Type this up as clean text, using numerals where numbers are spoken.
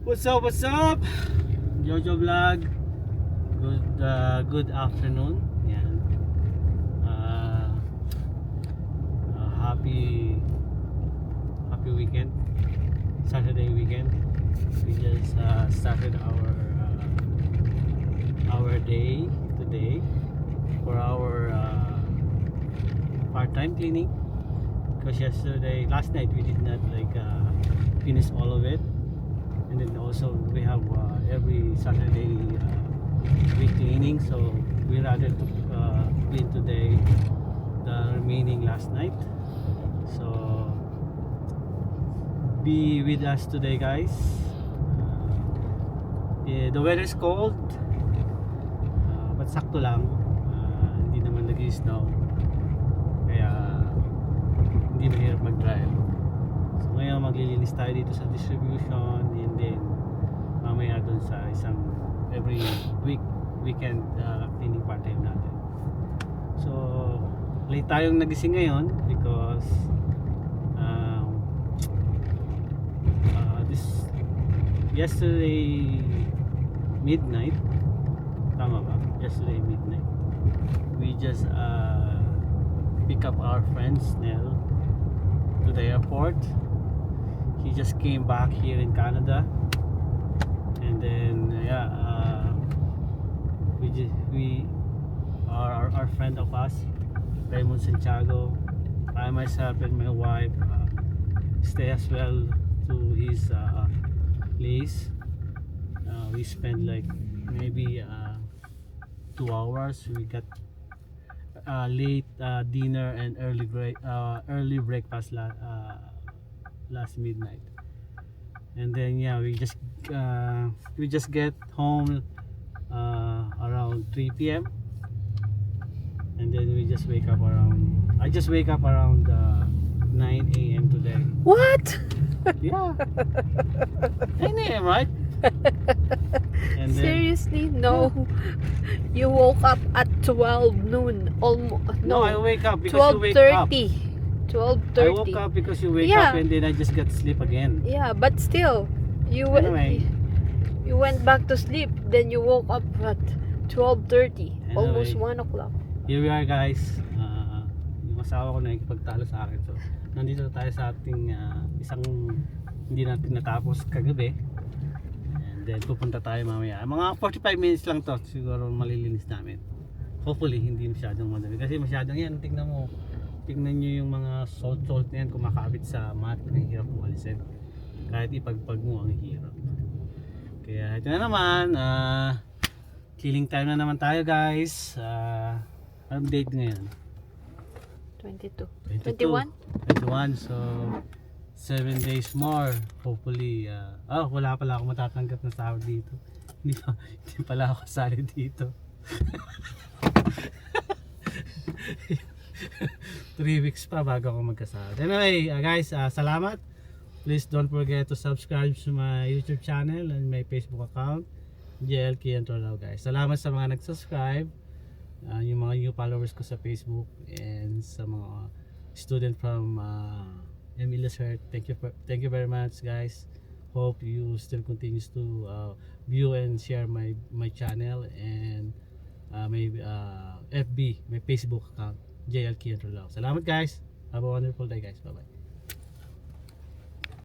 What's up? What's up? Jojo Vlog. Good afternoon. Yan. Happy weekend. Saturday weekend. We just started our day today for our part-time cleaning. Because last night we did not finish all of it. And then also we have every Saturday week cleaning, so we rather to clean today the remaining last night. So be with us today, guys. The weather is cold, but sakto lang. Hindi naman nag-snow, kaya hindi mahirap mag-drive. So ngayon maglilinis tayo dito sa distribution, and then mamaya dun sa isang every weekend cleaning part-time natin. So late tayong nagising ngayon because this yesterday midnight, tama ba? Yesterday midnight we just pick up our friend Snell to the airport. He just came back here in Canada, and then our friend of us, Raymond Santiago, I myself and my wife stay as well to his place. We spent like maybe 2 hours. We got late dinner and early breakfast last midnight, and then we just get home around 3 p.m. and then we just wake up around I just wake up around 9 a.m. today. What? Yeah. 9 a.m. right? And then, Seriously? No. You woke up at 12 noon. Almost. no, I wake up because you wake up. 12:30. I woke up because you wake up, and then I just got sleep again. Yeah, but still, Anyway. you went back to sleep. Then you woke up at 12:30, almost 1 o'clock. Here we are, guys. Yung asawa ko na nakikipagtalo sa akin. So, nandito tayo sa ating isang hindi natin natapos kagabi. And then pupunta tayo mamaya. Mga 45 minutes lang to, siguro malilinis namin. Hopefully hindi masyadong madami. Kasi masyadong yan, tignan nyo yung mga salt na yan kumakabit sa mat. Ang hirap mo alisin. Kahit ipagpag mo, ang hirap. Kaya ito na naman, cleaning time na naman tayo, guys. Anong date ngayon? 22. 21? 21, so 7 days more. Hopefully, wala pala ako matatanggap na sahod dito. Hindi pala ako kasali dito. 3 weeks pa bago ako magkasahod. Anyway, guys, salamat. Please don't forget to subscribe to my YouTube channel and my Facebook account, JLK Entrolao, guys. Salamat sa mga nag-subscribe, yung mga new followers ko sa Facebook, and sa mga student from Emilia Cert. Thank you very much, guys. Hope you still continues to view and share my channel and my FB, my Facebook account, JLK Entrolao. Salamat, guys. Have a wonderful day, guys. Bye bye.